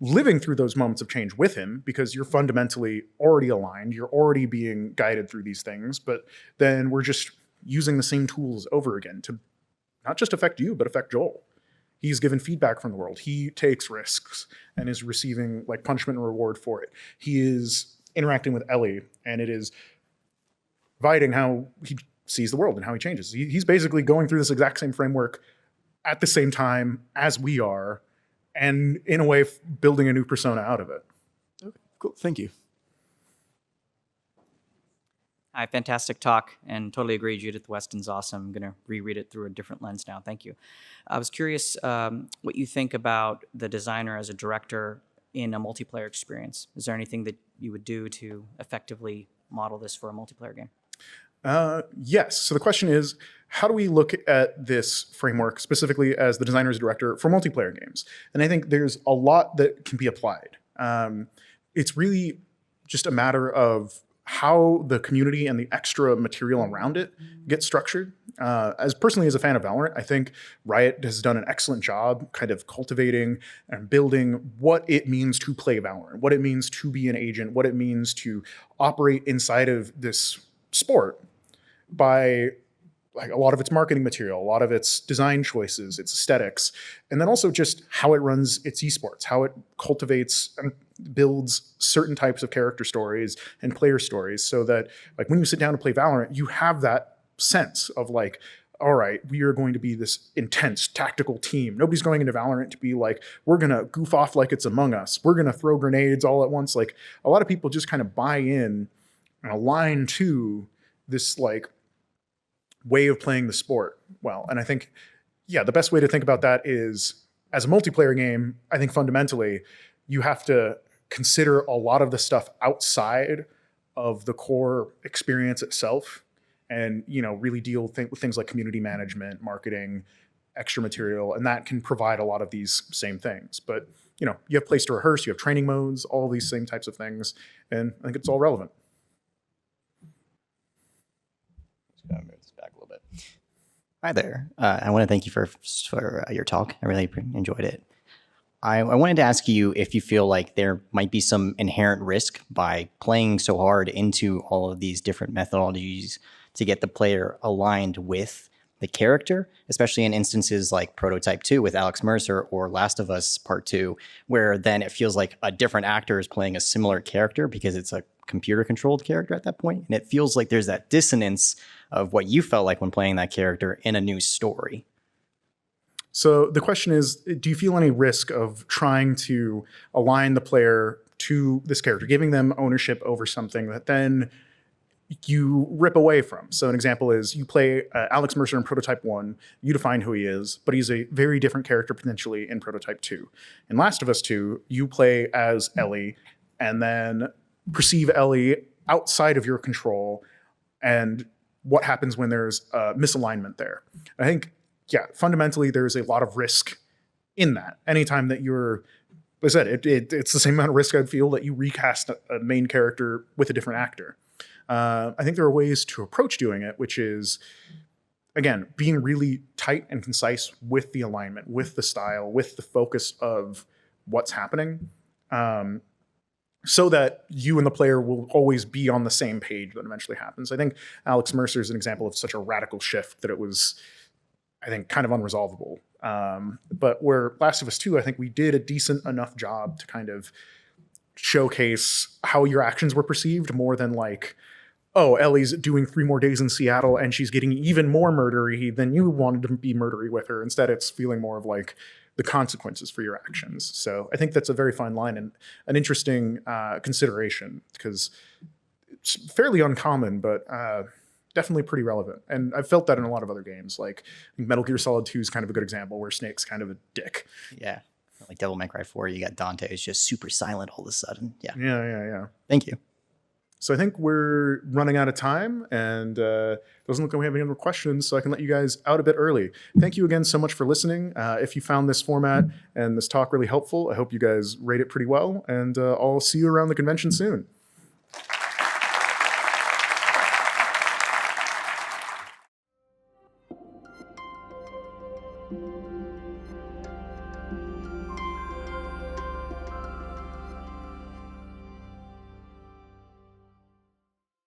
living through those moments of change with him, because you're fundamentally already aligned, you're already being guided through these things, but then we're just using the same tools over again to not just affect you, but affect Joel. He's given feedback from the world. He takes risks and is receiving like punishment and reward for it. He is interacting with Ellie, and it is providing how he sees the world and how he changes. He's basically going through this exact same framework at the same time as we are, and in a way building a new persona out of it. Okay, cool. Thank you. Hi, fantastic talk, and totally agree. Judith Weston's awesome. I'm going to reread it through a different lens now. Thank you. I was curious what you think about the designer as a director in a multiplayer experience. Is there anything that you would do to effectively model this for a multiplayer game? Yes. So the question is, how do we look at this framework specifically as the designer as a director for multiplayer games? And I think there's a lot that can be applied. It's really just a matter of how the community and the extra material around it gets structured. As personally as a fan of Valorant, I think Riot has done an excellent job kind of cultivating and building what it means to play Valorant, what it means to be an agent, what it means to operate inside of this sport by like a lot of its marketing material, a lot of its design choices, its aesthetics, and then also just how it runs its esports, how it cultivates and builds certain types of character stories and player stories, so that like when you sit down to play Valorant, you have that sense of like, all right, we are going to be this intense tactical team. Nobody's going into Valorant to be like, we're going to goof off like it's Among Us. We're going to throw grenades all at once. Like, a lot of people just kind of buy in and align to this like way of playing the sport well. And I think, yeah, the best way to think about that is as a multiplayer game, I think fundamentally you have to consider a lot of the stuff outside of the core experience itself, and really deal with things like community management, marketing, extra material, and that can provide a lot of these same things. But you have place to rehearse, you have training modes, all these same types of things, and I think it's all relevant. Move this back a little bit. Hi there. I want to thank you for your talk. I really enjoyed it. I wanted to ask you if you feel like there might be some inherent risk by playing so hard into all of these different methodologies to get the player aligned with the character, especially in instances like Prototype 2 with Alex Mercer or Last of Us Part 2, where then it feels like a different actor is playing a similar character because it's a computer-controlled character at that point. And it feels like there's that dissonance of what you felt like when playing that character in a new story. So the question is, do you feel any risk of trying to align the player to this character, giving them ownership over something that then you rip away from? So an example is you play Alex Mercer in Prototype 1, you define who he is, but he's a very different character potentially in Prototype 2. In Last of Us 2, you play as Ellie and then perceive Ellie outside of your control and what happens when there's a misalignment there. I think, yeah, fundamentally there's a lot of risk in that. Anytime that you're, as I said, it's the same amount of risk I'd feel that you recast a main character with a different actor. I think there are ways to approach doing it, which is, again, being really tight and concise with the alignment, with the style, with the focus of what's happening, so that you and the player will always be on the same page when it eventually happens. I think Alex Mercer is an example of such a radical shift that it was, I think, kind of unresolvable. But where Last of Us 2, I think we did a decent enough job to kind of showcase how your actions were perceived more than like, oh, Ellie's doing 3 more days in Seattle and she's getting even more murdery than you wanted to be murdery with her. Instead, it's feeling more of like the consequences for your actions. So I think that's a very fine line and an interesting consideration, because it's fairly uncommon, but definitely pretty relevant. And I've felt that in a lot of other games. Like I think Metal Gear Solid 2 is kind of a good example where Snake's kind of a dick. Yeah. Like Devil May Cry 4, you got Dante who's just super silent all of a sudden. Yeah. Yeah. Thank you. So I think we're running out of time, and doesn't look like we have any more questions, so I can let you guys out a bit early. Thank you again so much for listening. If you found this format and this talk really helpful, I hope you guys rate it pretty well, and I'll see you around the convention soon.